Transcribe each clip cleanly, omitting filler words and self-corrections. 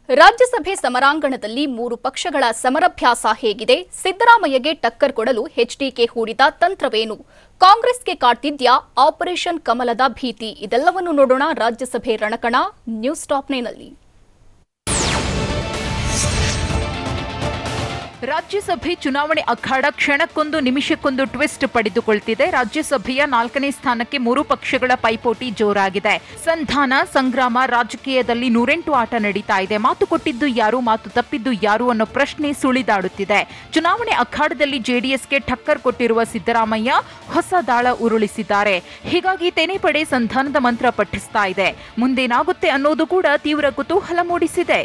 ರಾಜ್ಯಸಭೆ ಸಮರಾಂಗಣದಲ್ಲಿ ಮೂರು ಪಕ್ಷಗಳ ಸಮರಭ್ಯಾಸ ಹೇಗಿದೆ? ಸಿದ್ದರಾಮಯ್ಯಗೆ ಟಕ್ಕರ್ ಕೊಡಲು ಎಚ್ಡಿಕೆ ಹೂಡಿದ ತಂತ್ರವೇನು? ಕಾಂಗ್ರೆಸ್ಗೆ ಕಾಡ್ತಿದ್ಯಾ ಆಪರೇಷನ್ ಕಮಲದ ಭೀತಿ? ಇದೆಲ್ಲವನ್ನು ನೋಡೋಣ ರಾಜ್ಯಸಭೆ ರಣಕಣ ನ್ಯೂಸ್ ಟಾಪ್ 9ನಲ್ಲಿ. ರಾಜ್ಯಸಭೆ ಚುನಾವಣೆ ಅಖಾಡ ಕ್ಷಣಕ್ಕೊಂದು ನಿಮಿಷಕ್ಕೊಂದು ಟ್ವಿಸ್ಟ್ ಪಡೆದುಕೊಳ್ಳುತ್ತಿದೆ. ರಾಜ್ಯಸಭೆಯ 4ನೇ ಸ್ಥಾನಕ್ಕೆ ಮೂರು ಪಕ್ಷಗಳ ಪೈಪೋಟಿ ಜೋರಾಗಿದೆ. ಸಂಧಾನ ಸಂಗ್ರಾಮ ರಾಜಕೀಯದಲ್ಲಿ 108 ಆಟ ನಡೀತಾ ಇದೆ. ಮಾತು ಕೊಟ್ಟಿದ್ದು ಯಾರು, ಮಾತು ತಪ್ಪಿದ್ದು ಯಾರು ಅನ್ನೋ ಪ್ರಶ್ನೆ ಸುಳಿದಾಡುತ್ತಿದೆ. ಚುನಾವಣೆ ಅಖಾಡದಲ್ಲಿ ಜೆಡಿಎಸ್ಗೆ ಟಕ್ಕರ್ ಕೊಟ್ಟಿರುವ ಸಿದ್ದರಾಮಯ್ಯ ಹೊಸ ದಾಳ ಉರುಳಿಸಿದ್ದಾರೆ. ಹೀಗಾಗಿ ತೆನೆ ಪಡೆ ಸಂಧಾನದ ಮಂತ್ರ ಪಠಿಸ್ತಾ ಇದೆ. ಮುಂದೇನಾಗುತ್ತೆ ಅನ್ನೋದು ಕೂಡ ತೀವ್ರ ಕುತೂಹಲ ಮೂಡಿಸಿದೆ.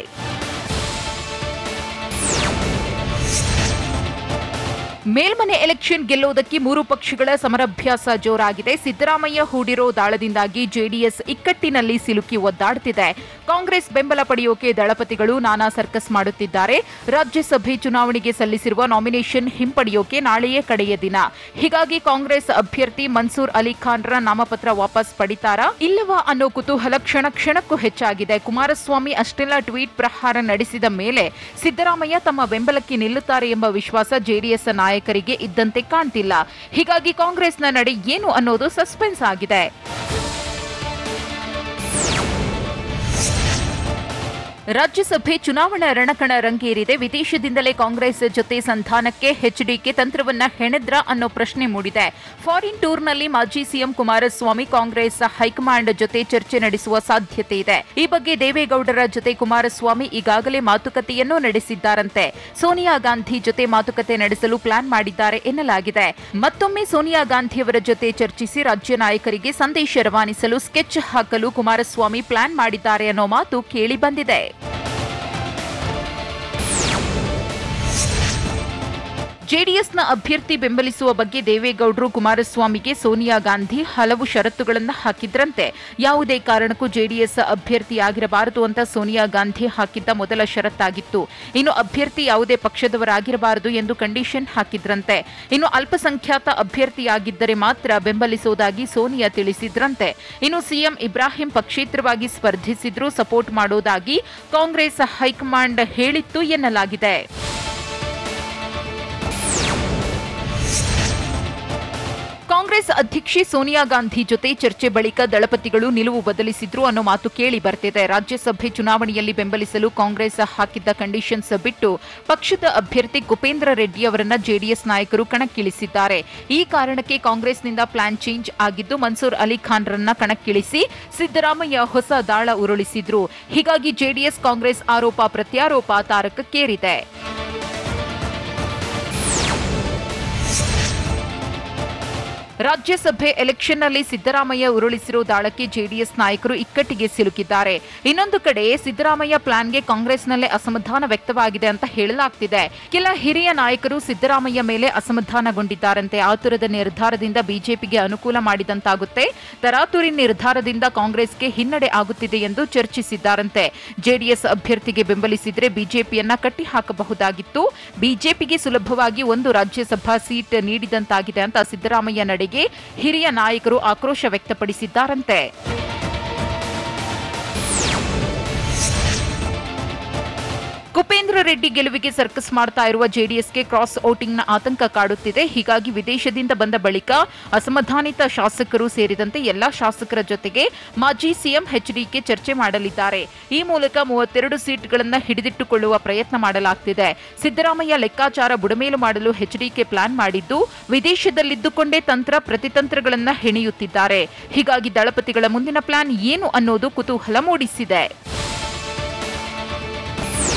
ಮೇಲ್ಮನೆ ಎಲೆಕ್ಷನ್ ಗೆಲ್ಲುವುದಕ್ಕೆ ಮೂರು ಪಕ್ಷಗಳ ಸಮರಭ್ಯಾಸ ಜೋರಾಗಿದೆ. ಸಿದ್ದರಾಮಯ್ಯ ಹೂಡಿರೋ ದಾಳದಿಂದಾಗಿ ಜೆಡಿಎಸ್ ಇಕ್ಕಟ್ಟಿನಲ್ಲಿ ಸಿಲುಕಿ ಒದ್ದಾಡುತ್ತಿದೆ. ಕಾಂಗ್ರೆಸ್ ಬೆಂಬಲ ಪಡೆಯೋಕೆ ದಳಪತಿಗಳು ನಾನಾ ಸರ್ಕಸ್ ಮಾಡುತ್ತಿದ್ದಾರೆ. ರಾಜ್ಯಸಭೆ ಚುನಾವಣೆಗೆ ಸಲ್ಲಿಸಿರುವ ನಾಮಿನೇಷನ್ ಹಿಂಪಡೆಯೋಕೆ ನಾಳೆಯೇ ಕಡೆಯ ದಿನ. ಹೀಗಾಗಿ ಕಾಂಗ್ರೆಸ್ ಅಭ್ಯರ್ಥಿ ಮನ್ಸೂರ್ ಅಲಿ ಖಾನ್ರ ನಾಮಪತ್ರ ವಾಪಸ್ ಪಡಿತಾರಾ ಇಲ್ಲವಾ ಅನ್ನೋ ಕುತೂಹಲ ಕ್ಷಣ ಕ್ಷಣಕ್ಕೂ ಹೆಚ್ಚಾಗಿದೆ. ಕುಮಾರಸ್ವಾಮಿ ಅಷ್ಟೆಲ್ಲ ಟ್ವೀಟ್ ಪ್ರಹಾರ ನಡೆಸಿದ ಮೇಲೆ ಸಿದ್ದರಾಮಯ್ಯ ತಮ್ಮ ಬೆಂಬಲಕ್ಕೆ ನಿಲ್ಲುತ್ತಾರೆ ಎಂಬ ವಿಶ್ವಾಸ ಜೆಡಿಎಸ್ ನಾಯಕರಿಗೆ ಇದ್ದಂತೆ ಕಾಣ್ತಿಲ್ಲ. ಹೀಗಾಗಿ ಕಾಂಗ್ರೆಸ್ನ ನಡೆ ಏನು ಅನ್ನೋದು ಸಸ್ಪೆನ್ಸ್ ಆಗಿದೆ. ರಾಜ್ಯಸಭೆ ಚುನಾವಣಾ ರಣಕಣ ರಂಗೇರಿದೆ. ವಿದೇಶದಿಂದಲೇ ಕಾಂಗ್ರೆಸ್ ಜೊತೆ ಸಂಧಾನಕ್ಕೆ ಎಚ್ಡಿಕೆ ತಂತ್ರವನ್ನ ಹೆಣೆದ್ರ ಅನ್ನೋ ಪ್ರಶ್ನೆ ಮೂಡಿದೆ. ಫಾರಿನ್ ಟೂರ್ನಲ್ಲಿ ಮಾಜಿ ಸಿಎಂ ಕುಮಾರಸ್ವಾಮಿ ಕಾಂಗ್ರೆಸ್ ಹೈಕಮಾಂಡ್ ಜೊತೆ ಚರ್ಚೆ ನಡೆಸುವ ಸಾಧ್ಯತೆ ಇದೆ. ಈ ಬಗ್ಗೆ ದೇವೇಗೌಡರ ಜೊತೆ ಕುಮಾರಸ್ವಾಮಿ ಈಗಾಗಲೇ ಮಾತುಕತೆಯನ್ನೂ ನಡೆಸಿದ್ದಾರಂತೆ. ಸೋನಿಯಾ ಗಾಂಧಿ ಜೊತೆ ಮಾತುಕತೆ ನಡೆಸಲು ಪ್ಲಾನ್ ಮಾಡಿದ್ದಾರೆ ಎನ್ನಲಾಗಿದೆ. ಮತ್ತೊಮ್ಮೆ ಸೋನಿಯಾ ಗಾಂಧಿಯವರ ಜೊತೆ ಚರ್ಚಿಸಿ ರಾಜ್ಯ ನಾಯಕರಿಗೆ ಸಂದೇಶ ರವಾನಿಸಲು ಸ್ಕೆಚ್ ಹಾಕಲು ಕುಮಾರಸ್ವಾಮಿ ಪ್ಲಾನ್ ಮಾಡಿದ್ದಾರೆ ಅನ್ನೋ ಮಾತು ಕೇಳಿ ಬಂದಿದೆ. ಜೆಡಿಎಸ್ನ ಅಭ್ಯರ್ಥಿ ಬೆಂಬಲಿಸುವ ಬಗ್ಗೆ ದೇವೇಗೌಡರು ಕುಮಾರಸ್ವಾಮಿಗೆ ಸೋನಿಯಾ ಗಾಂಧಿ ಹಲವು ಷರತ್ತುಗಳನ್ನು ಹಾಕಿದ್ರಂತೆ. ಯಾವುದೇ ಕಾರಣಕ್ಕೂ ಜೆಡಿಎಸ್ ಅಭ್ಯರ್ಥಿಯಾಗಿರಬಾರದು ಅಂತ ಸೋನಿಯಾ ಗಾಂಧಿ ಹಾಕಿದ್ದ ಮೊದಲ ಷರತ್ತಾಗಿತ್ತು. ಇನ್ನು ಅಭ್ಯರ್ಥಿ ಯಾವುದೇ ಪಕ್ಷದವರಾಗಿರಬಾರದು ಎಂದು ಕಂಡೀಷನ್ ಹಾಕಿದ್ರಂತೆ. ಇನ್ನು ಅಲ್ಪಸಂಖ್ಯಾತ ಅಭ್ಯರ್ಥಿಯಾಗಿದ್ದರೆ ಮಾತ್ರ ಬೆಂಬಲಿಸುವುದಾಗಿ ಸೋನಿಯಾ ತಿಳಿಸಿದ್ರಂತೆ. ಇನ್ನು ಸಿಎಂ ಇಬ್ರಾಹಿಂ ಪಕ್ಷೇತರವಾಗಿ ಸ್ಪರ್ಧಿಸಿದ್ರೂ ಸಪೋರ್ಟ್ ಮಾಡೋದಾಗಿ ಕಾಂಗ್ರೆಸ್ ಹೈಕಮಾಂಡ್ ಹೇಳಿತ್ತು ಎನ್ನಲಾಗಿದೆ. ಕಾಂಗ್ರೆಸ್ ಅಧ್ಯಕ್ಷೆ ಸೋನಿಯಾ ಗಾಂಧಿ ಜೊತೆ ಚರ್ಚೆ ಬಳಿಕ ದಳಪತಿಗಳು ನಿಲುವು ಬದಲಿಸಿದ್ರು ಅನ್ನೋ ಮಾತು ಕೇಳಿ ಬರ್ತಿದೆ. ರಾಜ್ಯಸಭೆ ಚುನಾವಣೆಯಲ್ಲಿ ಬೆಂಬಲಿಸಲು ಕಾಂಗ್ರೆಸ್ ಹಾಕಿದ್ದ ಕಂಡೀಷನ್ಸ್ ಬಿಟ್ಟು ಪಕ್ಷದ ಅಭ್ಯರ್ಥಿ ಕುಪೇಂದ್ರ ರೆಡ್ಡಿ ಅವರನ್ನ ಜೆಡಿಎಸ್ ನಾಯಕರು ಕಣಕ್ಕಿಳಿಸಿದ್ದಾರೆ. ಈ ಕಾರಣಕ್ಕೆ ಕಾಂಗ್ರೆಸ್ನಿಂದ ಪ್ಲಾನ್ ಚೇಂಜ್ ಆಗಿದ್ದು ಮನ್ಸೂರ್ ಅಲಿ ಖಾನ್ರನ್ನ ಕಣಕ್ಕಿಳಿಸಿ ಸಿದ್ದರಾಮಯ್ಯ ಹೊಸ ದಾಳ ಉರುಳಿಸಿದ್ರು. ಹೀಗಾಗಿ ಜೆಡಿಎಸ್ ಕಾಂಗ್ರೆಸ್ ಆರೋಪ ಪ್ರತ್ಯಾರೋಪ ತಾರಕಕ್ಕೇರಿದೆ. ರಾಜ್ಯಸಭೆ ಎಲೆಕ್ಷನ್ನಲ್ಲಿ ಸಿದ್ದರಾಮಯ್ಯ ಉರುಳಿಸಿರೋ ದಾಳಕ್ಕೆ ಜೆಡಿಎಸ್ ನಾಯಕರು ಇಕ್ಕಟ್ಟಿಗೆ ಸಿಲುಕಿದ್ದಾರೆ. ಇನ್ನೊಂದು ಕಡೆ ಸಿದ್ದರಾಮಯ್ಯ ಪ್ಲಾನ್ಗೆ ಕಾಂಗ್ರೆಸ್ನಲ್ಲೇ ಅಸಮಾಧಾನ ವ್ಯಕ್ತವಾಗಿದೆ ಅಂತ ಹೇಳಲಾಗ್ತಿದೆ. ಕೆಲ ಹಿರಿಯ ನಾಯಕರು ಸಿದ್ದರಾಮಯ್ಯ ಮೇಲೆ ಅಸಮಾಧಾನಗೊಂಡಿದ್ದಾರಂತೆ. ಆತುರದ ನಿರ್ಧಾರದಿಂದ ಬಿಜೆಪಿಗೆ ಅನುಕೂಲ ಮಾಡಿದಂತಾಗುತ್ತೆ, ತರಾತುರಿ ನಿರ್ಧಾರದಿಂದ ಕಾಂಗ್ರೆಸ್ಗೆ ಹಿನ್ನಡೆ ಆಗುತ್ತಿದೆ ಎಂದು ಚರ್ಚಿಸಿದ್ದಾರಂತೆ. ಜೆಡಿಎಸ್ ಅಭ್ಯರ್ಥಿಗೆ ಬೆಂಬಲಿಸಿದ್ರೆ ಬಿಜೆಪಿಯನ್ನ ಕಟ್ಟಿ ಹಾಕಬಹುದಾಗಿತ್ತು, ಬಿಜೆಪಿಗೆ ಸುಲಭವಾಗಿ 1 ರಾಜ್ಯಸಭಾ ಸೀಟ್ ನೀಡಿದಂತಾಗಿದೆ ಅಂತ ಸಿದ್ದರಾಮಯ್ಯ ನಡೆಗೆ ಹಿರಿಯ ನಾಯಕರು ಆಕ್ರೋಶ ವ್ಯಕ್ತಪಡಿಸಿದ್ದಾರಂತೆ. ಕುಪೇಂದ್ರ ರೆಡ್ಡಿ ಗೆಲುವಿಗೆ ಸರ್ಕಸ್ ಮಾಡ್ತಾ ಇರುವ ಜೆಡಿಎಸ್ಗೆ ಕ್ರಾಸ್ ವೋಟಿಂಗ್ನ ಆತಂಕ ಕಾಡುತ್ತಿದೆ. ಹೀಗಾಗಿ ವಿದೇಶದಿಂದ ಬಂದ ಬಳಿಕ ಅಸಮಾಧಾನಿತ ಶಾಸಕರು ಸೇರಿದಂತೆ ಎಲ್ಲಾ ಶಾಸಕರ ಜೊತೆಗೆ ಮಾಜಿ ಸಿಎಂ ಎಚ್ಡಿಕೆ ಚರ್ಚೆ ಮಾಡಲಿದ್ದಾರೆ. ಈ ಮೂಲಕ 32 ಸೀಟ್ಗಳನ್ನು ಹಿಡಿದಿಟ್ಟುಕೊಳ್ಳುವ ಪ್ರಯತ್ನ ಮಾಡಲಾಗ್ತಿದೆ. ಸಿದ್ದರಾಮಯ್ಯ ಲೆಕ್ಕಾಚಾರ ಬುಡಮೇಲು ಮಾಡಲು ಎಚ್ಡಿಕೆ ಪ್ಲಾನ್ ಮಾಡಿದ್ದು ವಿದೇಶದಲ್ಲಿದ್ದುಕೊಂಡೇ ತಂತ್ರ ಪ್ರತಿತಂತ್ರಗಳನ್ನು ಹೆಣೆಯುತ್ತಿದ್ದಾರೆ. ಹೀಗಾಗಿ ದಳಪತಿಗಳ ಮುಂದಿನ ಪ್ಲಾನ್ ಏನು ಅನ್ನೋದು ಕುತೂಹಲ ಮೂಡಿಸಿದೆ.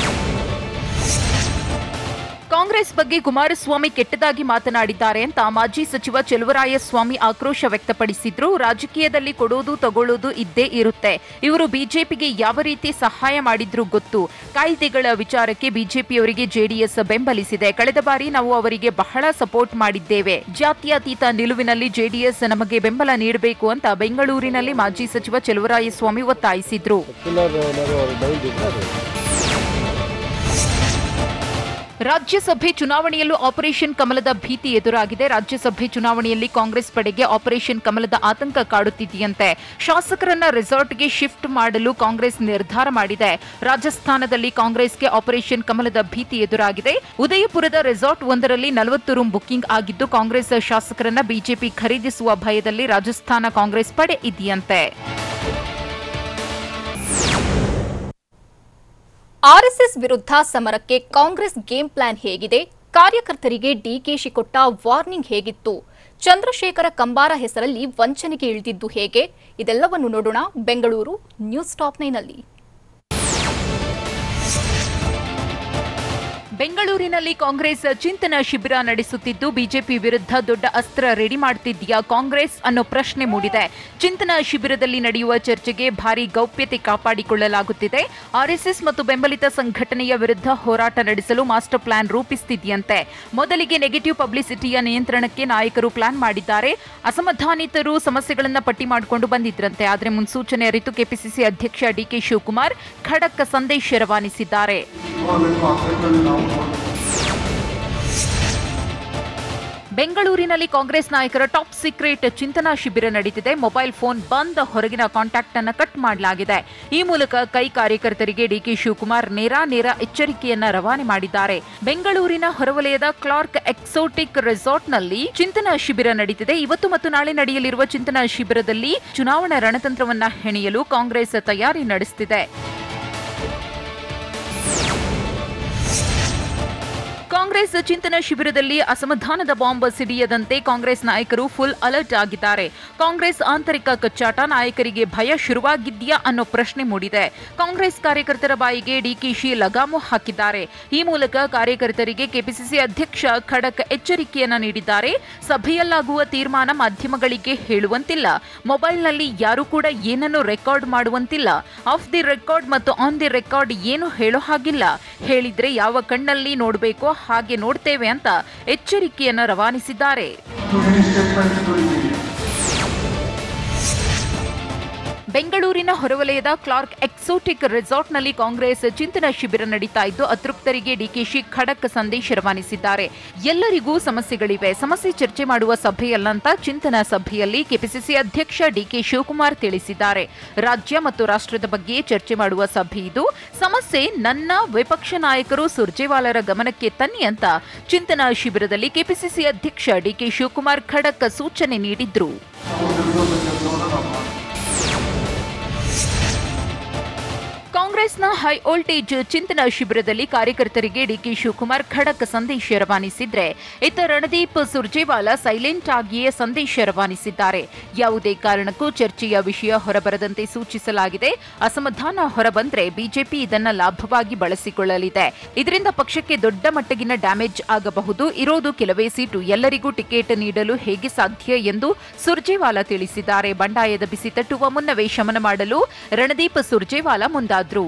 ಕಾಂಗ್ರೆಸ್ ಬಗ್ಗೆ ಕುಮಾರಸ್ವಾಮಿ ಕೆಟ್ಟದಾಗಿ ಮಾತನಾಡಿದ್ದಾರೆ ಅಂತ ಮಾಜಿ ಸಚಿವ ಚೆಲುವರಾಯಸ್ವಾಮಿ ಆಕ್ರೋಶ ವ್ಯಕ್ತಪಡಿಸಿದ್ರು. ರಾಜಕೀಯದಲ್ಲಿ ಕೊಡೋದು ತಗೊಳ್ಳೋದು ಇದ್ದೇ ಇರುತ್ತೆ. ಇವರು ಬಿಜೆಪಿಗೆ ಯಾವ ರೀತಿ ಸಹಾಯ ಮಾಡಿದ್ರು ಗೊತ್ತು. ಕಾಯ್ದೆಗಳ ವಿಚಾರಕ್ಕೆ ಬಿಜೆಪಿಯವರಿಗೆ ಜೆಡಿಎಸ್ ಬೆಂಬಲಿಸಿದೆ. ಕಳೆದ ಬಾರಿ ನಾವು ಅವರಿಗೆ ಬಹಳ ಸಪೋರ್ಟ್ ಮಾಡಿದ್ದೇವೆ. ಜಾತ್ಯತೀತ ನಿಲುವಿನಲ್ಲಿ ಜೆಡಿಎಸ್ ನಮಗೆ ಬೆಂಬಲ ನೀಡಬೇಕು ಅಂತ ಬೆಂಗಳೂರಿನಲ್ಲಿ ಮಾಜಿ ಸಚಿವ ಚೆಲುವರಾಯಸ್ವಾಮಿ ಒತ್ತಾಯಿಸಿದ್ರು. ರಾಜ್ಯಸಭೆ ಚುನಾವಣೆಯಲ್ಲೂ ಆಪರೇಷನ್ ಕಮಲದ ಭೀತಿ ಎದುರಾಗಿದೆ. ರಾಜ್ಯಸಭೆ ಚುನಾವಣೆಯಲ್ಲಿ ಕಾಂಗ್ರೆಸ್ ಪಡೆಗೆ ಆಪರೇಷನ್ ಕಮಲದ ಆತಂಕ ಕಾಡುತ್ತಿದೆಯಂತೆ. ಶಾಸಕರನ್ನ ರೆಸಾರ್ಟ್ಗೆ ಶಿಫ್ಟ್ ಮಾಡಲು ಕಾಂಗ್ರೆಸ್ ನಿರ್ಧಾರ ಮಾಡಿದೆ. ರಾಜಸ್ಥಾನದಲ್ಲಿ ಕಾಂಗ್ರೆಸ್ಗೆ ಆಪರೇಷನ್ ಕಮಲದ ಭೀತಿ ಎದುರಾಗಿದೆ. ಉದಯಪುರದ ರೆಸಾರ್ಟ್ ಒಂದರಲ್ಲಿ 40 ರೂಂ ಬುಕಿಂಗ್ ಆಗಿದ್ದು, ಕಾಂಗ್ರೆಸ್ ಶಾಸಕರನ್ನ ಬಿಜೆಪಿ ಖರೀದಿಸುವ ಭಯದಲ್ಲಿ ರಾಜಸ್ಥಾನ ಕಾಂಗ್ರೆಸ್ ಪಡೆ ಇದೆಯಂತೆ. ಆರ್ಎಸ್ಎಸ್ ವಿರುದ್ಧ ಸಮರಕ್ಕೆ ಕಾಂಗ್ರೆಸ್ ಗೇಮ್ ಪ್ಲಾನ್ ಹೇಗಿದೆ? ಕಾರ್ಯಕರ್ತರಿಗೆ ಡಿಕೆಶಿ ಕೊಟ್ಟ ವಾರ್ನಿಂಗ್ ಹೇಗಿತ್ತು? ಚಂದ್ರಶೇಖರ ಕಂಬಾರ ಹೆಸರಲ್ಲಿ ವಂಚನೆಗೆ ಇಳಿದಿದ್ದು ಹೇಗೆ? ಇದೆಲ್ಲವನ್ನು ನೋಡೋಣ ಬೆಂಗಳೂರು ನ್ಯೂಸ್ ಟಾಪ್ 9ನಲ್ಲಿ. ಬೆಂಗಳೂರಿನಲ್ಲಿ ಕಾಂಗ್ರೆಸ್ ಚಿಂತನ ಶಿಬಿರ ನಡೆಸುತ್ತಿದ್ದು, ಬಿಜೆಪಿ ವಿರುದ್ಧ ದೊಡ್ಡ ಅಸ್ತ್ರ ರೆಡಿ ಮಾಡುತ್ತಿದೆಯಾ ಕಾಂಗ್ರೆಸ್ ಅನ್ನೋ ಪ್ರಶ್ನೆ ಮೂಡಿದೆ. ಚಿಂತನ ಶಿಬಿರದಲ್ಲಿ ನಡೆಯುವ ಚರ್ಚೆಗೆ ಭಾರಿ ಗೌಪ್ಯತೆ ಕಾಪಾಡಿಕೊಳ್ಳಲಾಗುತ್ತಿದೆ. ಆರ್ಎಸ್ಎಸ್ ಮತ್ತು ಬೆಂಬಲಿತ ಸಂಘಟನೆಯ ವಿರುದ್ಧ ಹೋರಾಟ ನಡೆಸಲು ಮಾಸ್ಟರ್ ಪ್ಲಾನ್ ರೂಪಿಸುತ್ತಿದೆಯಂತೆ. ಮೊದಲಿಗೆ ನೆಗೆಟಿವ್ ಪಬ್ಲಿಸಿಟಿಯ ನಿಯಂತ್ರಣಕ್ಕೆ ನಾಯಕರು ಪ್ಲಾನ್ ಮಾಡಿದ್ದಾರೆ. ಅಸಮಾಧಾನಿತರು ಸಮಸ್ಯೆಗಳನ್ನು ಪಟ್ಟಿ ಮಾಡಿಕೊಂಡು ಬಂದಿದ್ರಂತೆ. ಆದರೆ ಮುನ್ಸೂಚನೆ ಅರಿತು ಕೆಪಿಸಿಸಿ ಅಧ್ಯಕ್ಷ ಡಿಕೆ ಶಿವಕುಮಾರ್ ಖಡಕ್ ಸಂದೇಶ ರವಾನಿಸಿದ್ದಾರೆ. ಬೆಂಗಳೂರಿನಲ್ಲಿ ಕಾಂಗ್ರೆಸ್ ನಾಯಕರ ಟಾಪ್ ಸೀಕ್ರೆಟ್ ಚಿಂತನಾ ಶಿಬಿರ ನಡೆದಿದೆ. ಮೊಬೈಲ್ ಫೋನ್ ಬಂದ್, ಹೊರಗಿನ ಕಾಂಟ್ಯಾಕ್ಟ್ ಅನ್ನು ಕಟ್ ಮಾಡಲಾಗಿದೆ. ಈ ಮೂಲಕ ಕೈ ಕಾರ್ಯಕರ್ತರಿಗೆ ಡಿಕೆ ಶಿವಕುಮಾರ್ ನೇರ ಎಚ್ಚರಿಕೆಯನ್ನ ರವಾನೆ ಮಾಡಿದ್ದಾರೆ. ಬೆಂಗಳೂರಿನ ಹೊರವಲಯದ ಕ್ಲಾರ್ಕ್ ಎಕ್ಸೋಟಿಕ್ ರೆಸಾರ್ಟ್ನಲ್ಲಿ ಚಿಂತನಾ ಶಿಬಿರ ನಡೆದಿದೆ. ಇವತ್ತು ಮತ್ತು ನಾಳೆ ನಡೆಯಲಿರುವ ಚಿಂತನಾ ಶಿಬಿರದಲ್ಲಿ ಚುನಾವಣಾ ರಣತಂತ್ರವನ್ನ ಹೆಣೆಯಲು ಕಾಂಗ್ರೆಸ್ ತಯಾರಿ ನಡೆಸುತ್ತಿದೆ. ಕಾಂಗ್ರೆಸ್ ಚಿಂತನಾ ಶಿಬಿರದಲ್ಲಿ ಅಸಮಾಧಾನದ ಬಾಂಬ್ ಸಿಡಿಯದಂತೆ ಕಾಂಗ್ರೆಸ್ ನಾಯಕರು ಫುಲ್ ಅಲರ್ಟ್ ಆಗಿದ್ದಾರೆ. ಕಾಂಗ್ರೆಸ್ ಆಂತರಿಕ ಕಚ್ಚಾಟ, ನಾಯಕರಿಗೆ ಭಯ ಶುರುವಾಗಿದ್ಯಾ ಅನ್ನೋ ಪ್ರಶ್ನೆ ಮೂಡಿದೆ. ಕಾಂಗ್ರೆಸ್ ಕಾರ್ಯಕರ್ತರ ಬಾಯಿಗೆ ಡಿಕೆಶಿ ಲಗಾಮು ಹಾಕಿದ್ದಾರೆ. ಈ ಮೂಲಕ ಕಾರ್ಯಕರ್ತರಿಗೆ ಕೆಪಿಸಿಸಿ ಅಧ್ಯಕ್ಷ ಖಡಕ್ ಎಚ್ಚರಿಕೆಯನ್ನ ನೀಡಿದ್ದಾರೆ. ಸಭೆಯಲ್ಲಾಗುವ ತೀರ್ಮಾನ ಮಾಧ್ಯಮಗಳಿಗೆ ಹೇಳುವಂತಿಲ್ಲ. ಮೊಬೈಲ್ನಲ್ಲಿ ಯಾರು ಕೂಡ ಏನನ್ನು ರೆಕಾರ್ಡ್ ಮಾಡುವಂತಿಲ್ಲ. ಆಫ್ ದಿ ರೆಕಾರ್ಡ್ ಮತ್ತು ಆನ್ ದಿ ರೆಕಾರ್ಡ್ ಏನು ಹೇಳೋ ಹಾಗಿಲ್ಲ. ಹೇಳಿದ್ರೆ ಯಾವ ಕಣ್ಣಲ್ಲಿ ನೋಡಬೇಕೋ ಹಾಗೆ ನೋಡ್ತೇವೆ ಅಂತ ಎಚ್ಚರಿಕೆಯನ್ನು ರವಾನಿಸಿದ್ದಾರೆ. ಬೆಂಗಳೂರಿನ ಹೊರವಲಯದ ಕ್ಲಾರ್ಕ್ ಎಕ್ಸೋಟಿಕ್ ರೆಸಾರ್ಟ್ನಲ್ಲಿ ಕಾಂಗ್ರೆಸ್ ಚಿಂತನಾ ಶಿಬಿರ ನಡೀತಾ ಇದ್ದು, ಅತೃಪ್ತರಿಗೆ ಡಿಕೆಶಿ ಖಡಕ್ ಸಂದೇಶ ರವಾನಿಸಿದ್ದಾರೆ. ಎಲ್ಲರಿಗೂ ಸಮಸ್ಯೆಗಳಿವೆ, ಸಮಸ್ಯೆ ಚರ್ಚೆ ಮಾಡುವ ಸಭೆಯಲ್ಲಂತ ಚಿಂತನಾ ಸಭೆಯಲ್ಲಿ ಕೆಪಿಸಿಸಿ ಅಧ್ಯಕ್ಷ ಡಿಕೆ ಶಿವಕುಮಾರ್ ತಿಳಿಸಿದ್ದಾರೆ. ರಾಜ್ಯ ಮತ್ತು ರಾಷ್ಟ್ರದ ಬಗ್ಗೆ ಚರ್ಚೆ ಮಾಡುವ ಸಭೆ ಇದು. ಸಮಸ್ಯೆ ನನ್ನ ವಿಪಕ್ಷ ನಾಯಕರು ಸುರ್ಜೇವಾಲರ ಗಮನಕ್ಕೆ ತನ್ನಿ ಅಂತ ಚಿಂತನಾ ಶಿಬಿರದಲ್ಲಿ ಕೆಪಿಸಿಸಿ ಅಧ್ಯಕ್ಷ ಡಿಕೆ ಶಿವಕುಮಾರ್ ಖಡಕ್ ಸೂಚನೆ ನೀಡಿದ್ರು. ಕಾಂಗ್ರೆಸ್ನ ಹೈ ವೋಲ್ಟೇಜ್ ಚಿಂತನಾ ಶಿಬಿರದಲ್ಲಿ ಕಾರ್ಯಕರ್ತರಿಗೆ ಡಿಕೆ ಶಿವಕುಮಾರ್ ಖಡಕ್ ಸಂದೇಶ ರವಾನಿಸಿದ್ರೆ, ಇತ್ತ ರಣದೀಪ್ ಸುರ್ಜೇವಾಲಾ ಸೈಲೆಂಟ್ ಆಗಿಯೇ ಸಂದೇಶ ರವಾನಿಸಿದ್ದಾರೆ. ಯಾವುದೇ ಕಾರಣಕ್ಕೂ ಚರ್ಚೆಯ ವಿಷಯ ಹೊರಬರದಂತೆ ಸೂಚಿಸಲಾಗಿದೆ. ಅಸಮಾಧಾನ ಹೊರಬಂದ್ರೆ ಬಿಜೆಪಿ ಇದನ್ನ ಲಾಭವಾಗಿ ಬಳಸಿಕೊಳ್ಳಲಿದೆ. ಇದರಿಂದ ಪಕ್ಷಕ್ಕೆ ದೊಡ್ಡ ಮಟ್ಟಗಿನ ಡ್ಯಾಮೇಜ್ ಆಗಬಹುದು. ಇರೋದು ಕೆಲವೇ ಸೀಟು, ಎಲ್ಲರಿಗೂ ಟಿಕೆಟ್ ನೀಡಲು ಹೇಗೆ ಸಾಧ್ಯ ಎಂದು ಸುರ್ಜೇವಾಲಾ ತಿಳಿಸಿದ್ದಾರೆ. ಬಂಡಾಯದ ಬಿಸಿ ತಟ್ಟುವ ಮುನ್ನವೇ ಶಮನ ಮಾಡಲು ರಣದೀಪ್ ಸುರ್ಜೇವಾಲಾ ಮುಂದಾದ್ರು.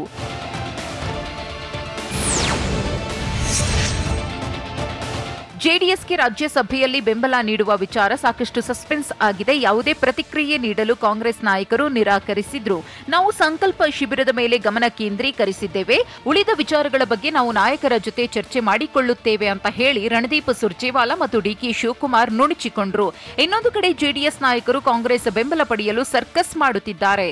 ಜೆಡಿಎಸ್ಗೆ ರಾಜ್ಯಸಭೆಯಲ್ಲಿ ಬೆಂಬಲ ನೀಡುವ ವಿಚಾರ ಸಾಕಷ್ಟು ಸಸ್ಪೆನ್ಸ್ ಆಗಿದೆ. ಯಾವುದೇ ಪ್ರತಿಕ್ರಿಯೆ ನೀಡಲು ಕಾಂಗ್ರೆಸ್ ನಾಯಕರು ನಿರಾಕರಿಸಿದ್ರು. ನಾವು ಸಂಕಲ್ಪ ಶಿಬಿರದ ಮೇಲೆ ಗಮನ ಕೇಂದ್ರೀಕರಿಸಿದ್ದೇವೆ. ಉಳಿದ ವಿಚಾರಗಳ ಬಗ್ಗೆ ನಾವು ನಾಯಕರ ಜೊತೆ ಚರ್ಚೆ ಮಾಡಿಕೊಳ್ಳುತ್ತೇವೆ ಅಂತ ಹೇಳಿ ರಣದೀಪ್ ಸುರ್ಜೇವಾಲಾ ಮತ್ತು ಡಿಕೆ ಶಿವಕುಮಾರ್ ನುಣುಚಿಕೊಂಡ್ರು. ಇನ್ನೊಂದು ಕಡೆ ಜೆಡಿಎಸ್ ನಾಯಕರು ಕಾಂಗ್ರೆಸ್ ಬೆಂಬಲ ಪಡೆಯಲು ಸರ್ಕಸ್ ಮಾಡುತ್ತಿದ್ದಾರೆ.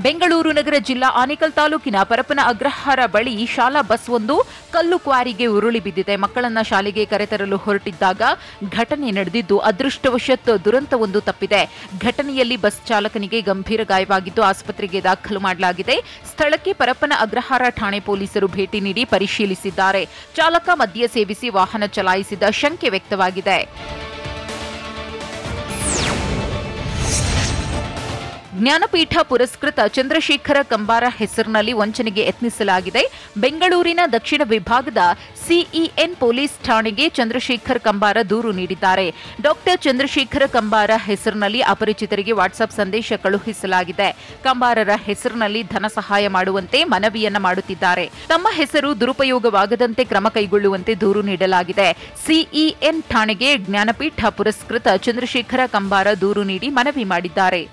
ಬೆಂಗಳೂರು ನಗರ ಜಿಲ್ಲಾ ಆನೇಕಲ್ ತಾಲೂಕಿನ ಪರಪನ ಅಗ್ರಹಾರ ಬಳಿ ಶಾಲಾ ಬಸ್ ಒಂದು ಕಲ್ಲು ಕ್ವಾರಿಗೆ ಉರುಳಿ ಬಿದ್ದಿದೆ. ಮಕ್ಕಳನ್ನ ಶಾಲೆಗೆ ಕರೆತರಲು ಹೊರಟಿದ್ದಾಗ ಘಟನೆ ನಡೆದಿದ್ದು, ಅದೃಷ್ಟವಶಾತ್ ದುರಂತವೊಂದು ತಪ್ಪಿದೆ. ಘಟನೆಯಲ್ಲಿ ಬಸ್ ಚಾಲಕನಿಗೆ ಗಂಭೀರ ಗಾಯವಾಗಿದ್ದು ಆಸ್ಪತ್ರೆಗೆ ದಾಖಲು ಮಾಡಲಾಗಿದೆ. ಸ್ಥಳಕ್ಕೆ ಪರಪನ ಅಗ್ರಹಾರ ಠಾಣೆ ಪೊಲೀಸರು ಭೇಟಿ ನೀಡಿ ಪರಿಶೀಲಿಸಿದ್ದಾರೆ. ಚಾಲಕ ಮದ್ಯ ಸೇವಿಸಿ ವಾಹನ ಚಲಾಯಿಸಿದ ಶಂಕೆ ವ್ಯಕ್ತವಾಗಿದೆ. ಜ್ಞಾನಪೀಠ ಪುರಸ್ಕೃತ ಚಂದ್ರಶೇಖರ ಕಂಬಾರ ಹೆಸರಿನಲ್ಲಿ ವಂಚನೆಗೆ ಯತ್ನಿಸಲಾಗಿದೆ. ಬೆಂಗಳೂರಿನ ದಕ್ಷಿಣ ವಿಭಾಗದ ಸಿಇಎನ್ ಪೊಲೀಸ್ ಠಾಣೆಗೆ ಚಂದ್ರಶೇಖರ್ ಕಂಬಾರ ದೂರು ನೀಡಿದ್ದಾರೆ. ಡಾಕ್ಟರ್ ಚಂದ್ರಶೇಖರ ಕಂಬಾರ ಹೆಸರಿನಲ್ಲಿ ಅಪರಿಚಿತರಿಗೆ ವಾಟ್ಸ್ಆಪ್ ಸಂದೇಶ ಕಳುಹಿಸಲಾಗಿದೆ. ಕಂಬಾರರ ಹೆಸರಿನಲ್ಲಿ ಧನ ಸಹಾಯ ಮಾಡುವಂತೆ ಮನವಿಯನ್ನ ಮಾಡುತ್ತಿದ್ದಾರೆ. ತಮ್ಮ ಹೆಸರು ದುರುಪಯೋಗವಾಗದಂತೆ ಕ್ರಮ ಕೈಗೊಳ್ಳುವಂತೆ ದೂರು ನೀಡಲಾಗಿದೆ. ಸಿಇಎನ್ ಠಾಣೆಗೆ ಜ್ಞಾನಪೀಠ ಪುರಸ್ಕೃತ ಚಂದ್ರಶೇಖರ ಕಂಬಾರ ದೂರು ನೀಡಿ ಮನವಿ ಮಾಡಿದ್ದಾರೆ.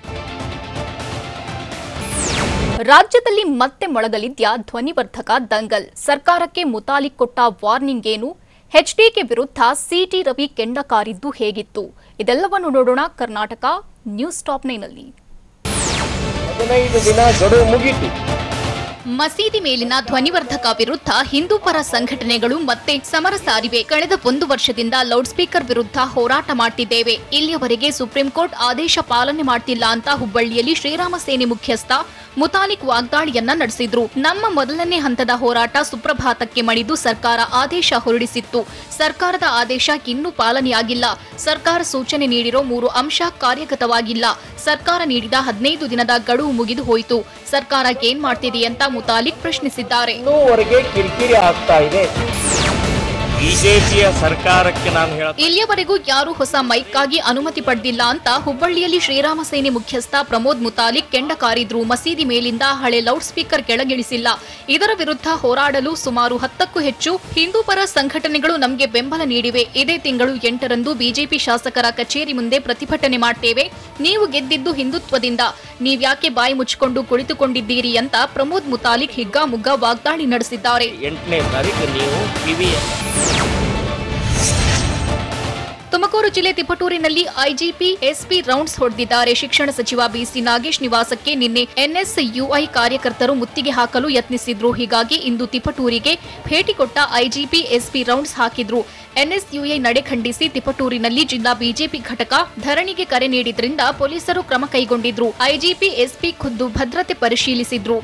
ರಾಜ್ಯದಲ್ಲಿ ಮತ್ತೆ ಮೊಳಗಲಿದ್ಯಾ ಧ್ವನಿವರ್ಧಕ ದಂಗಲ್. ಸರ್ಕಾರಕ್ಕೆ ಮುತಾಲಿಕ್ ಕೊಟ್ಟ ವಾರ್ನಿಂಗ್ ಏನು? ಎಚ್ಡಿಕೆ ವಿರುದ್ಧ ಸಿಟಿ ರವಿ ಕೆಂಡ ಕಾರಿದ್ದು ಹೇಗಿತ್ತು? ಇದೆಲ್ಲವನ್ನು ನೋಡೋಣ ಕರ್ನಾಟಕ ನ್ಯೂಸ್ ಟಾಪ್ 9ನಲ್ಲಿ. 15 ದಿನ ಗಡುವು ಮುಗಿತು. ಮಸೀದಿ ಮೇಲಿನ ಧ್ವನಿವರ್ಧಕ ವಿರುದ್ಧ ಹಿಂದೂ ಪರ ಸಂಘಟನೆಗಳು ಮತ್ತೆ ಸಮರ ಸಾರಿವೆ. ಕಳೆದ 1 ವರ್ಷದಿಂದ ಲೌಡ್ ಸ್ಪೀಕರ್ ವಿರುದ್ಧ ಹೋರಾಟ ಮಾಡ್ತಿದ್ದೇವೆ. ಇಲ್ಲಿಯವರೆಗೆ ಸುಪ್ರೀಂ ಕೋರ್ಟ್ ಆದೇಶ ಪಾಲನೆ ಮಾಡ್ತಿಲ್ಲ ಅಂತ ಹುಬ್ಬಳ್ಳಿಯಲ್ಲಿ ಶ್ರೀರಾಮ ಸೇನೆ ಮುಖ್ಯಸ್ಥ ಮುತಾಲಿಕ್ ವಾಗ್ದಾಳಿಯನ್ನ ನಡೆಸಿದ್ರು. ನಮ್ಮ ಮೊದಲನೇ ಹಂತದ ಹೋರಾಟ ಸುಪ್ರಭಾತಕ್ಕೆ ಮಣಿದು ಸರ್ಕಾರ ಆದೇಶ ಹೊರಡಿಸಿತ್ತು. ಸರ್ಕಾರದ ಆದೇಶ ಇನ್ನೂ ಪಾಲನೆಯಾಗಿಲ್ಲ. ಸರ್ಕಾರ ಸೂಚನೆ ನೀಡಿರೋ 3 ಅಂಶ ಕಾರ್ಯಗತವಾಗಿಲ್ಲ. ಸರ್ಕಾರ ನೀಡಿದ 15 ದಿನದ ಗಡುವು ಮುಗಿದು ಹೋಯಿತು. ಸರ್ಕಾರ ಏನ್ ಮಾಡ್ತಿದೆ ಅಂತ ಮುತಾಲಿಕ್ ಪ್ರಶ್ನಿಸಿದ್ದಾರೆ. ಇನ್ನೂವರೆಗೆ ಕಿರಿಕಿರಿ ಆಗ್ತಾ ಇದೆ. ಬಿಜೆಪಿಯ ಸರ್ಕಾರಕ್ಕೆ ನಾನು ಹೇಳ್ತೀನಿ, ಇಲ್ಲಿಯವರೆಗೂ ಯಾರೂ ಹೊಸ ಮೈಕ್ಗಾಗಿ ಅನುಮತಿ ಪಡೆದಿಲ್ಲ ಅಂತ ಹುಬ್ಬಳ್ಳಿಯಲ್ಲಿ ಶ್ರೀರಾಮ ಸೇನೆ ಮುಖ್ಯಸ್ಥ ಪ್ರಮೋದ್ ಮುತಾಲಿಕ್ ಕೆಂಡ ಕಾರಿದ್ರು. ಮಸೀದಿ ಮೇಲಿಂದ ಹಳೆ ಲೌಡ್ ಸ್ಪೀಕರ್ ಕೆಳಗಿಳಿಸಿಲ್ಲ. ಇದರ ವಿರುದ್ಧ ಹೋರಾಡಲು ಸುಮಾರು 10ಕ್ಕೂ ಹೆಚ್ಚು ಹಿಂದೂ ಪರ ಸಂಘಟನೆಗಳು ನಮಗೆ ಬೆಂಬಲ ನೀಡಿವೆ. ಇದೇ ತಿಂಗಳು 8ರಂದು ಬಿಜೆಪಿ ಶಾಸಕರ ಕಚೇರಿ ಮುಂದೆ ಪ್ರತಿಭಟನೆ ಮಾಡ್ತೇವೆ. ನೀವು ಗೆದ್ದಿದ್ದು ಹಿಂದುತ್ವದಿಂದ, ನೀವ್ಯಾಕೆ ಬಾಯಿ ಮುಚ್ಚಿಕೊಂಡು ಕುಳಿತುಕೊಂಡಿದ್ದೀರಿ ಅಂತ ಪ್ರಮೋದ್ ಮುತಾಲಿಕ್ ಹಿಗ್ಗಾಮುಗ್ಗಾ ವಾಗ್ದಾಳಿ ನಡೆಸಿದ್ದಾರೆ. 8ನೇ ತಾರೀಕು ನೀವು ತುಮಕೂರು ಜಿಲ್ಲೆ ತಿಪಟೂರಿನಲ್ಲಿ ಐಜಿಪಿ ಎಸ್ಪಿ ರೌಂಡ್ಸ್ ಹೊಡೆದಿದ್ದಾರೆ. ಶಿಕ್ಷಣ ಸಚಿವ ಬಿಸಿ ನಾಗೇಶ್ ನಿವಾಸಕ್ಕೆ ನಿನ್ನೆ ಎನ್ಎಸ್ಯುಐ ಕಾರ್ಯಕರ್ತರು ಮುತ್ತಿಗೆ ಹಾಕಲು ಯತ್ನಿಸಿದ್ರು. ಹೀಗಾಗಿ ಇಂದು ತಿಪಟೂರಿಗೆ ಭೇಟಿ ಕೊಟ್ಟ ಐಜಿಪಿ ಎಸ್ಪಿ ರೌಂಡ್ಸ್ ಹಾಕಿದ್ರು. ಎನ್ಎಸ್ಯುಐ ನಡೆ ಖಂಡಿಸಿ ತಿಪಟೂರಿನಲ್ಲಿ ಜಿಲ್ಲಾ ಬಿಜೆಪಿ ಘಟಕ ಧರಣಿಗೆ ಕರೆ ನೀಡಿದ್ರಿಂದ ಪೊಲೀಸರು ಕ್ರಮ ಕೈಗೊಂಡಿದ್ರು. ಐಜಿಪಿ ಎಸ್ಪಿ ಖುದ್ದು ಭದ್ರತೆ ಪರಿಶೀಲಿಸಿದ್ರು.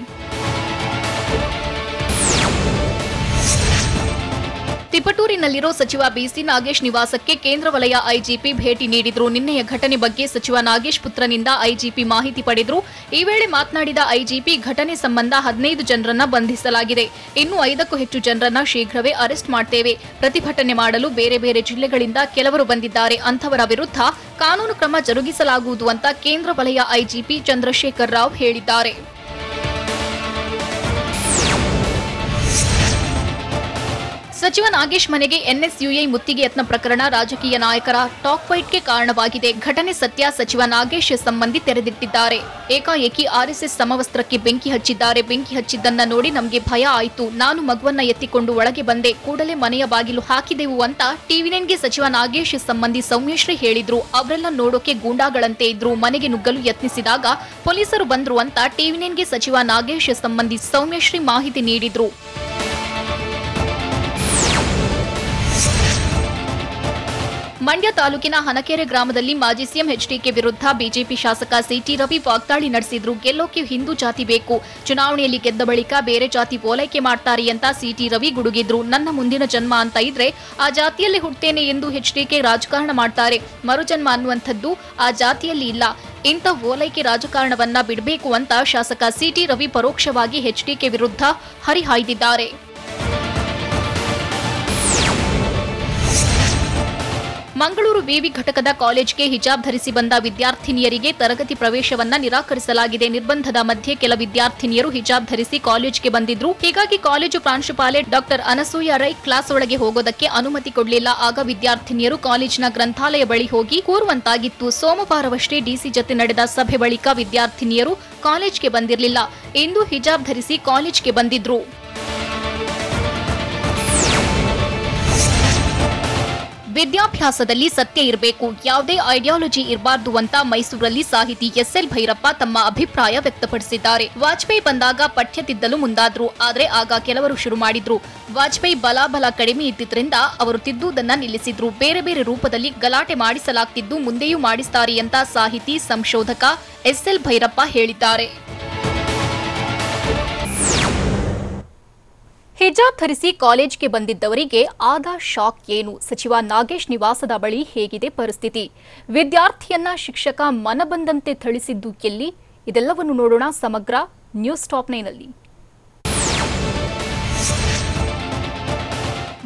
ತಿಪಟೂರಿನಲ್ಲಿರೋ ಸಚಿವ ಬಿಸಿ ನಾಗೇಶ್ ನಿವಾಸಕ್ಕೆ ಕೇಂದ್ರ ವಲಯ ಐಜಿಪಿ ಭೇಟಿ ನೀಡಿದ್ರು. ನಿನ್ನೆಯ ಘಟನೆ ಬಗ್ಗೆ ಸಚಿವ ನಾಗೇಶ್ ಪುತ್ರನಿಂದ ಐಜಿಪಿ ಮಾಹಿತಿ ಪಡೆದ್ರು. ಈ ವೇಳೆ ಮಾತನಾಡಿದ ಐಜಿಪಿ, ಘಟನೆ ಸಂಬಂಧ 15 ಜನರನ್ನ ಬಂಧಿಸಲಾಗಿದೆ. ಇನ್ನು 5ಕ್ಕೂ ಹೆಚ್ಚು ಜನರನ್ನ ಶೀಘ್ರವೇ ಅರೆಸ್ಟ್ ಮಾಡ್ತೇವೆ. ಪ್ರತಿಭಟನೆ ಮಾಡಲು ಬೇರೆ ಬೇರೆ ಜಿಲ್ಲೆಗಳಿಂದ ಕೆಲವರು ಬಂದಿದ್ದಾರೆ. ಅಂಥವರ ವಿರುದ್ಧ ಕಾನೂನು ಕ್ರಮ ಜರುಗಿಸಲಾಗುವುದು ಅಂತ ಕೇಂದ್ರ ವಲಯ ಐಜಿಪಿ ಚಂದ್ರಶೇಖರ್ ರಾವ್ ಹೇಳಿದ್ದಾರೆ. ಸಚಿವ ನಾಗೇಶ್ ಮನೆಗೆ ಎನ್ಎಸ್ಯುಐ ಮುತ್ತಿಗೆ ಯತ್ನ ಪ್ರಕರಣ ರಾಜಕೀಯ ನಾಯಕರ ಟಾಕ್ ಫೈಟ್ಗೆ ಕಾರಣವಾಗಿದೆ. ಘಟನೆ ಸತ್ಯ. ಸಚಿವ ನಾಗೇಶ್ ಸಂಬಂಧಿ ತೆರೆದಿಟ್ಟಿದ್ದಾರೆ. ಏಕಾಏಕಿ ಆರ್ಎಸ್ಎಸ್ ಸಮವಸ್ತ್ರಕ್ಕೆ ಬೆಂಕಿ ಹಚ್ಚಿದ್ದಾರೆ. ಬೆಂಕಿ ಹಚ್ಚಿದ್ದನ್ನ ನೋಡಿ ನಮಗೆ ಭಯ ಆಯಿತು. ನಾನು ಮಗುವನ್ನ ಎತ್ತಿಕೊಂಡು ಒಳಗೆ ಬಂದೆ. ಕೂಡಲೇ ಮನೆಯ ಬಾಗಿಲು ಹಾಕಿದೆವು ಅಂತ ಟಿವಿ9ಗೆ ಸಚಿವ ನಾಗೇಶ್ ಸಂಬಂಧಿ ಸೌಮ್ಯಶ್ರೀ ಹೇಳಿದ್ರು. ಅವರೆಲ್ಲ ನೋಡೋಕೆ ಗೂಂಡಾಗಳಂತೆ ಇದ್ರು. ಮನೆಗೆ ನುಗ್ಗಲು ಯತ್ನಿಸಿದಾಗ ಪೊಲೀಸರು ಬಂದ್ರು ಅಂತ ಟಿವಿ9ಗೆ ಸಚಿವ ನಾಗೇಶ್ ಸಂಬಂಧಿ ಸೌಮ್ಯಶ್ರೀ ಮಾಹಿತಿ ನೀಡಿದ್ರು. ಮಂಡ್ಯ ತಾಲೂಕಿನ ಹನಕೆರೆ ಗ್ರಾಮದಲ್ಲಿ ಮಾಜಿ ಸಿಎಂ ಎಚ್ಡಿಕೆ ವಿರುದ್ಧ ಬಿಜೆಪಿ ಶಾಸಕ ಸಿಟಿ ರವಿ ವಾಗ್ದಾಳಿ ನಡೆಸಿದ್ರು. ಗೆಲ್ಲೋಕೆ ಹಿಂದೂ ಜಾತಿ ಬೇಕು, ಚುನಾವಣೆಯಲ್ಲಿ ಗೆದ್ದ ಬಳಿಕ ಬೇರೆ ಜಾತಿ ಓಲೈಕೆ ಮಾಡ್ತಾರೆ ಅಂತ ಸಿಟಿ ರವಿ ಗುಡುಗಿದ್ರು. ನನ್ನ ಮುಂದಿನ ಜನ್ಮ ಅಂತ ಇದ್ರೆ ಆ ಜಾತಿಯಲ್ಲಿ ಹುಟ್ಟೇನೆ ಎಂದು ಎಚ್ಡಿಕೆ ರಾಜಕಾರಣ ಮಾಡ್ತಾರೆ. ಮರುಜನ್ಮ ಅನ್ನುವಂಥದ್ದು ಆ ಜಾತಿಯಲ್ಲಿ ಇಲ್ಲ. ಇಂಥ ಓಲೈಕೆ ರಾಜಕಾರಣವನ್ನ ಬಿಡಬೇಕು ಅಂತ ಶಾಸಕ ಸಿಟಿ ರವಿ ಪರೋಕ್ಷವಾಗಿ ಎಚ್ಡಿಕೆ ವಿರುದ್ಧ ಹರಿಹಾಯ್ದಿದ್ದಾರೆ. ಮಂಗಳೂರು ವಿವಿ ಘಟಕದ ಕಾಲೇಜ್ಗೆ ಹಿಜಾಬ್ ಧರಿಸಿ ಬಂದ ವಿದ್ಯಾರ್ಥಿನಿಯರಿಗೆ ತರಗತಿ ಪ್ರವೇಶವನ್ನ ನಿರಾಕರಿಸಲಾಗಿದೆ. ನಿರ್ಬಂಧದ ಮಧ್ಯೆ ಕೆಲ ವಿದ್ಯಾರ್ಥಿನಿಯರು ಹಿಜಾಬ್ ಧರಿಸಿ ಕಾಲೇಜ್ಗೆ ಬಂದಿದ್ರು. ಹೀಗಾಗಿ ಕಾಲೇಜು ಪ್ರಾಂಶುಪಾಲೆ ಡಾಕ್ಟರ್ ಅನಸೂಯ ರೈ ಕ್ಲಾಸ್ ಒಳಗೆ ಹೋಗೋದಕ್ಕೆ ಅನುಮತಿ ಕೊಡಲಿಲ್ಲ. ಆಗ ವಿದ್ಯಾರ್ಥಿನಿಯರು ಕಾಲೇಜಿನ ಗ್ರಂಥಾಲಯ ಬಳಿ ಹೋಗಿ ಕೂರುವಂತಾಗಿತ್ತು. ಸೋಮವಾರವಷ್ಟೇ ಡಿಸಿ ಜತೆ ನಡೆದ ಸಭೆ ಬಳಿಕ ವಿದ್ಯಾರ್ಥಿನಿಯರು ಕಾಲೇಜ್ಗೆ ಬಂದಿರಲಿಲ್ಲ. ಇಂದು ಹಿಜಾಬ್ ಧರಿಸಿ ಕಾಲೇಜ್ಗೆ ಬಂದಿದ್ರು. ವಿದ್ಯಾಭ್ಯಾಸದಲ್ಲಿ ಸತ್ಯ ಇರಬೇಕು, ಯಾವುದೇ ಐಡಿಯಾಲಜಿ ಇರಬಾರ್ದು ಅಂತ ಮೈಸೂರಲ್ಲಿ ಸಾಹಿತಿ ಎಸ್ಎಲ್ ಭೈರಪ್ಪ ತಮ್ಮ ಅಭಿಪ್ರಾಯ ವ್ಯಕ್ತಪಡಿಸಿದ್ದಾರೆ. ವಾಜಪೇಯಿ ಬಂದಾಗ ಪಠ್ಯ ತಿದ್ದಲು ಮುಂದಾದ್ರು. ಆದ್ರೆ ಆಗ ಕೆಲವರು ಶುರು ಮಾಡಿದ್ರು. ವಾಜಪೇಯಿ ಬಲ ಕಡಿಮೆ ಇದ್ದಿದ್ರಿಂದ ಅವರು ತಿದ್ದುವುದನ್ನ ನಿಲ್ಲಿಸಿದ್ರು. ಬೇರೆ ಬೇರೆ ರೂಪದಲ್ಲಿ ಗಲಾಟೆ ಮಾಡಿಸಲಾಗ್ತಿದ್ದು, ಮುಂದೆಯೂ ಮಾಡಿಸ್ತಾರೆ ಅಂತ ಸಾಹಿತಿ ಸಂಶೋಧಕ ಎಸ್ಎಲ್ ಭೈರಪ್ಪ ಹೇಳಿದ್ದಾರೆ. ಹಿಜಾಬ್ ಧರಿಸಿ ಕಾಲೇಜ್ಗೆ ಬಂದಿದ್ದವರಿಗೆ ಆದ ಶಾಕ್ ಏನು? ಸಚಿವ ನಾಗೇಶ್ ನಿವಾಸದ ಬಳಿ ಹೇಗಿದೆ ಪರಿಸ್ಥಿತಿ? ವಿದ್ಯಾರ್ಥಿಯನ್ನ ಶಿಕ್ಷಕ ಮನಬಂದಂತೆ ಥಳಿಸಿದ್ದು ಎಲ್ಲಿ? ಇದೆಲ್ಲವನ್ನು ನೋಡೋಣ ಸಮಗ್ರ ನ್ಯೂಸ್ ಟಾಪ್ 9ನಲ್ಲಿ.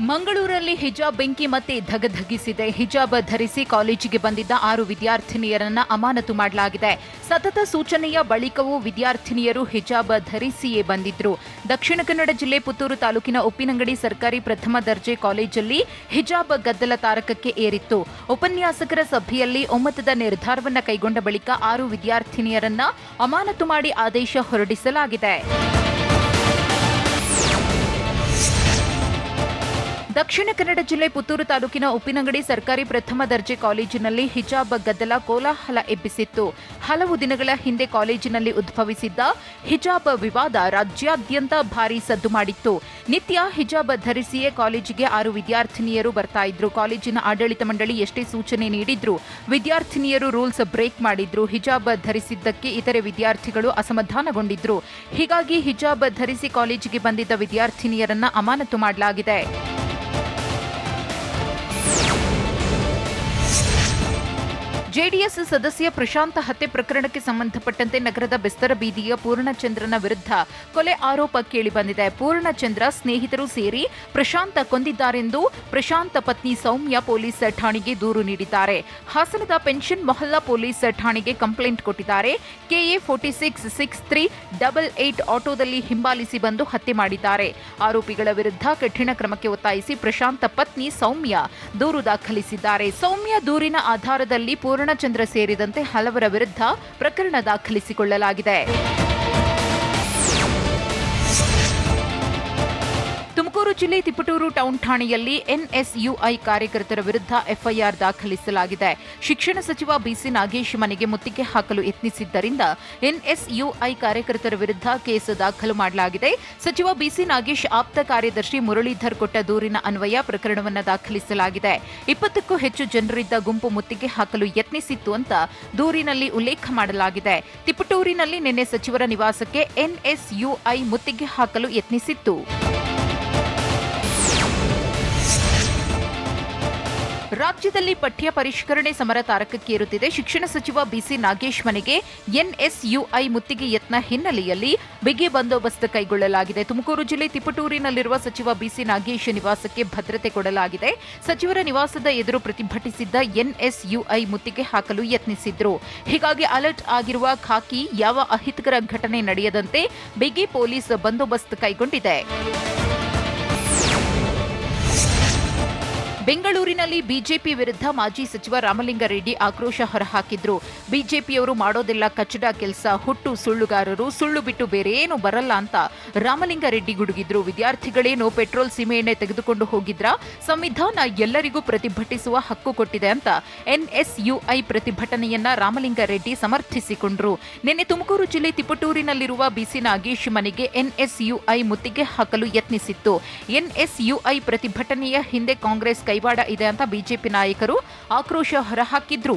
ಮಂಗಳೂರಲ್ಲಿ ಹಿಜಾಬ್ ಬೆಂಕಿ ಮತ್ತೆ ಧಗಧಗಿಸಿದೆ. ಹಿಜಾಬ್ ಧರಿಸಿ ಕಾಲೇಜಿಗೆ ಬಂದಿದ್ದ 6 ವಿದ್ಯಾರ್ಥಿನಿಯರನ್ನ ಅಮಾನತು ಮಾಡಲಾಗಿದೆ. ಸತತ ಸೂಚನೆಯ ಬಳಿಕವೂ ವಿದ್ಯಾರ್ಥಿನಿಯರು ಹಿಜಾಬ್ ಧರಿಸಿಯೇ ಬಂದಿದ್ರು. ದಕ್ಷಿಣ ಕನ್ನಡ ಜಿಲ್ಲೆ ಪುತ್ತೂರು ತಾಲೂಕಿನ ಉಪ್ಪಿನಂಗಡಿ ಸರ್ಕಾರಿ ಪ್ರಥಮ ದರ್ಜೆ ಕಾಲೇಜಲ್ಲಿ ಹಿಜಾಬ್ ಗದ್ದಲ ತಾರಕಕ್ಕೆ ಏರಿತ್ತು. ಉಪನ್ಯಾಸಕರ ಸಭೆಯಲ್ಲಿ ಒಮ್ಮತದ ನಿರ್ಧಾರವನ್ನ ಕೈಗೊಂಡ ಬಳಿಕ 6 ವಿದ್ಯಾರ್ಥಿನಿಯರನ್ನ ಅಮಾನತು ಮಾಡಿ ಆದೇಶ ಹೊರಡಿಸಲಾಗಿದೆ. ದಕ್ಷಿಣ ಕನ್ನಡ ಜಿಲ್ಲೆ ಪುತ್ತೂರು ತಾಲೂಕಿನ ಉಪ್ಪಿನಂಗಡಿ ಸರ್ಕಾರಿ ಪ್ರಥಮ ದರ್ಜೆ ಕಾಲೇಜಿನಲ್ಲಿ ಹಿಜಾಬ್ ಗದ್ದಲ ಕೋಲಾಹಲ ಎಬ್ಬಿಸಿತ್ತು. ಹಲವು ದಿನಗಳ ಹಿಂದೆ ಕಾಲೇಜಿನಲ್ಲಿ ಉದ್ಭವಿಸಿದ್ದ ಹಿಜಾಬ್ ವಿವಾದ ರಾಜ್ಯಾದ್ಯಂತ ಭಾರೀ ಸದ್ದು ಮಾಡಿತ್ತು. ನಿತ್ಯ ಹಿಜಾಬ್ ಧರಿಸಿಯೇ ಕಾಲೇಜಿಗೆ 6 ವಿದ್ಯಾರ್ಥಿನಿಯರು ಬರ್ತಾ ಇದ್ರು. ಕಾಲೇಜಿನ ಆಡಳಿತ ಮಂಡಳಿ ಎಷ್ಟೇ ಸೂಚನೆ ನೀಡಿದ್ರು ವಿದ್ಯಾರ್ಥಿನಿಯರು ರೂಲ್ಸ್ ಬ್ರೇಕ್ ಮಾಡಿದ್ರು. ಹಿಜಾಬ್ ಧರಿಸಿದ್ದಕ್ಕೆ ಇತರೆ ವಿದ್ಯಾರ್ಥಿಗಳು ಅಸಮಾಧಾನಗೊಂಡಿದ್ರು. ಹೀಗಾಗಿ ಹಿಜಾಬ್ ಧರಿಸಿ ಕಾಲೇಜಿಗೆ ಬಂದಿದ್ದ ವಿದ್ಯಾರ್ಥಿನಿಯರನ್ನ ಅಮಾನತು ಮಾಡಲಾಗಿದೆ. ಜೆಡಿಎಸ್ ಸದಸ್ಯ ಪ್ರಶಾಂತ್ ಹತ್ಯೆ ಪ್ರಕರಣಕ್ಕೆ ಸಂಬಂಧಪಟ್ಟಂತೆ ನಗರದ ಬೆಸ್ತರ ಬೀದಿಯ ಪೂರ್ಣಚಂದ್ರನ ವಿರುದ್ಧ ಕೊಲೆ ಆರೋಪ ಕೇಳಿಬಂದಿದೆ. ಪೂರ್ಣಚಂದ್ರ ಸ್ನೇಹಿತರು ಸೇರಿ ಪ್ರಶಾಂತ್ ಕೊಂದಿದ್ದಾರೆಂದು ಪ್ರಶಾಂತ್ ಪತ್ನಿ ಸೌಮ್ಯ ಪೊಲೀಸ್ ಠಾಣೆಗೆ ದೂರು ನೀಡಿದ್ದಾರೆ. ಹಾಸನದ ಪೆನ್ಷನ್ ಮೊಹಲ್ಲಾ ಪೊಲೀಸ್ ಠಾಣೆಗೆ ಕಂಪ್ಲೇಂಟ್ ಕೊಟ್ಟಿದ್ದಾರೆ. KA 466388 ಆಟೋದಲ್ಲಿ ಹಿಂಬಾಲಿಸಿ ಬಂದು ಹತ್ಯೆ ಮಾಡಿದ್ದಾರೆ. ಆರೋಪಿಗಳ ವಿರುದ್ಧ ಕಠಿಣ ಕ್ರಮಕ್ಕೆ ಒತ್ತಾಯಿಸಿ ಪ್ರಶಾಂತ್ ಪತ್ನಿ ಸೌಮ್ಯ ದೂರು ದಾಖಲಿಸಿದ್ದಾರೆ. ಸೌಮ್ಯ ದೂರಿನ ಆಧಾರದಲ್ಲಿ ಪೂರ್ಣಚಂದ್ರ ಸೇರಿದಂತೆ ಹಲವರ ವಿರುದ್ಧ ಪ್ರಕರಣ ದಾಖಲಿಸಿಕೊಳ್ಳಲಾಗಿದೆ. ತುಮಕೂರು ಜಿಲ್ಲೆ ತಿಪಟೂರು ಟೌನ್ ಠಾಣೆಯಲ್ಲಿ NSUI ಕಾರ್ಯಕರ್ತರ ವಿರುದ್ಧ FIR ದಾಖಲಿಸಲಾಗಿದೆ. ಶಿಕ್ಷಣ ಸಚಿವ ಬಿಸಿ ನಾಗೇಶ್ ಮನೆಗೆ ಮುತ್ತಿಗೆ ಹಾಕಲು ಯತ್ನಿಸಿದ್ದರಿಂದ NSUI ಕಾರ್ಯಕರ್ತರ ವಿರುದ್ಧ ಕೇಸ್ ದಾಖಲು ಮಾಡಲಾಗಿದೆ. ಸಚಿವ ಬಿಸಿ ನಾಗೇಶ್ ಆಪ್ತ ಕಾರ್ಯದರ್ಶಿ ಮುರಳೀಧರ್ ಕೊಟ್ಟ ದೂರಿನ ಅನ್ವಯ ಪ್ರಕರಣವನ್ನು ದಾಖಲಿಸಲಾಗಿದೆ. 20ಕ್ಕೂ ಹೆಚ್ಚು ಜನರಿದ್ದ ಗುಂಪು ಮುತ್ತಿಗೆ ಹಾಕಲು ಯತ್ನಿಸಿತ್ತು ಅಂತ ದೂರಿನಲ್ಲಿ ಉಲ್ಲೇಖ ಮಾಡಲಾಗಿದೆ. ತಿಪಟೂರಿನಲ್ಲಿ ನಿನ್ನೆ ಸಚಿವರ ನಿವಾಸಕ್ಕೆ NSUI ಮುತ್ತಿಗೆ ಹಾಕಲು ಯತ್ನಿಸಿತ್ತು. ರಾಜ್ಯದಲ್ಲಿ ಪಠ್ಯ ಪರಿಷ್ಕರಣೆ ಸಮರ ತಾರಕಕ್ಕೇರುತ್ತಿದೆ. ಶಿಕ್ಷಣ ಸಚಿವ ಬಿಸಿ ನಾಗೇಶ್ ಮನೆಗೆ NSUI ಮುತ್ತಿಗೆ ಯತ್ನ ಹಿನ್ನೆಲೆಯಲ್ಲಿ ಬಿಗಿ ಬಂದೋಬಸ್ತ್ ಕೈಗೊಳ್ಳಲಾಗಿದೆ. ತುಮಕೂರು ಜಿಲ್ಲೆ ತಿಪಟೂರಿನಲ್ಲಿರುವ ಸಚಿವ ಬಿಸಿ ನಾಗೇಶ್ ನಿವಾಸಕ್ಕೆ ಭದ್ರತೆ ಕೊಡಲಾಗಿದೆ. ಸಚಿವರ ನಿವಾಸದ ಎದುರು ಪ್ರತಿಭಟಿಸಿದ್ದ NSUI ಮುತ್ತಿಗೆ ಹಾಕಲು ಯತ್ನಿಸಿದ್ರು. ಹೀಗಾಗಿ ಅಲರ್ಟ್ ಆಗಿರುವ ಖಾಕಿ ಯಾವ ಅಹಿತಕರ ಘಟನೆ ನಡೆಯದಂತೆ ಬಿಗಿ ಪೊಲೀಸ್ ಬಂದೋಬಸ್ತ್ ಕೈಗೊಂಡಿದೆ. ಬೆಂಗಳೂರಿನಲ್ಲಿ ಬಿಜೆಪಿ ವಿರುದ್ಧ ಮಾಜಿ ಸಚಿವ ರಾಮಲಿಂಗಾರೆಡ್ಡಿ ಆಕ್ರೋಶ ಹೊರಹಾಕಿದ್ರು. ಬಿಜೆಪಿಯವರು ಮಾಡೋದೆಲ್ಲ ಕಚ್ಚಡ ಕೆಲಸ, ಹುಟ್ಟು ಸುಳ್ಳುಗಾರರು, ಸುಳ್ಳು ಬಿಟ್ಟು ಬೇರೆ ಏನು ಬರಲ್ಲ ಅಂತ ರಾಮಲಿಂಗಾರೆಡ್ಡಿ ಗುಡುಗಿದ್ರು. ವಿದ್ಯಾರ್ಥಿಗಳೇನು ಪೆಟ್ರೋಲ್ ಸೀಮೆಎಣ್ಣೆ ತೆಗೆದುಕೊಂಡು ಹೋಗಿದ್ರ? ಸಂವಿಧಾನ ಎಲ್ಲರಿಗೂ ಪ್ರತಿಭಟಿಸುವ ಹಕ್ಕು ಕೊಟ್ಟಿದೆ ಅಂತ NSUI ಪ್ರತಿಭಟನೆಯನ್ನ ರಾಮಲಿಂಗಾರೆಡ್ಡಿ ಸಮರ್ಥಿಸಿಕೊಂಡ್ರು. ನಿನ್ನೆ ತುಮಕೂರು ಜಿಲ್ಲೆ ತಿಪಟೂರಿನಲ್ಲಿರುವ ಬಿಸಿ ನಾಗೇಶ್ ಮನೆಗೆ NSUI ಮುತ್ತಿಗೆ ಹಾಕಲು ಯತ್ನಿಸಿತ್ತು. NSUI ಪ್ರತಿಭಟನೆಯ ಹಿಂದೆ ಕಾಂಗ್ರೆಸ್ ಕೈವಾಡ ಇದೆ ಅಂತ ಬಿಜೆಪಿ ನಾಯಕರು ಆಕ್ರೋಶ ಹೊರಹಾಕಿದ್ರು.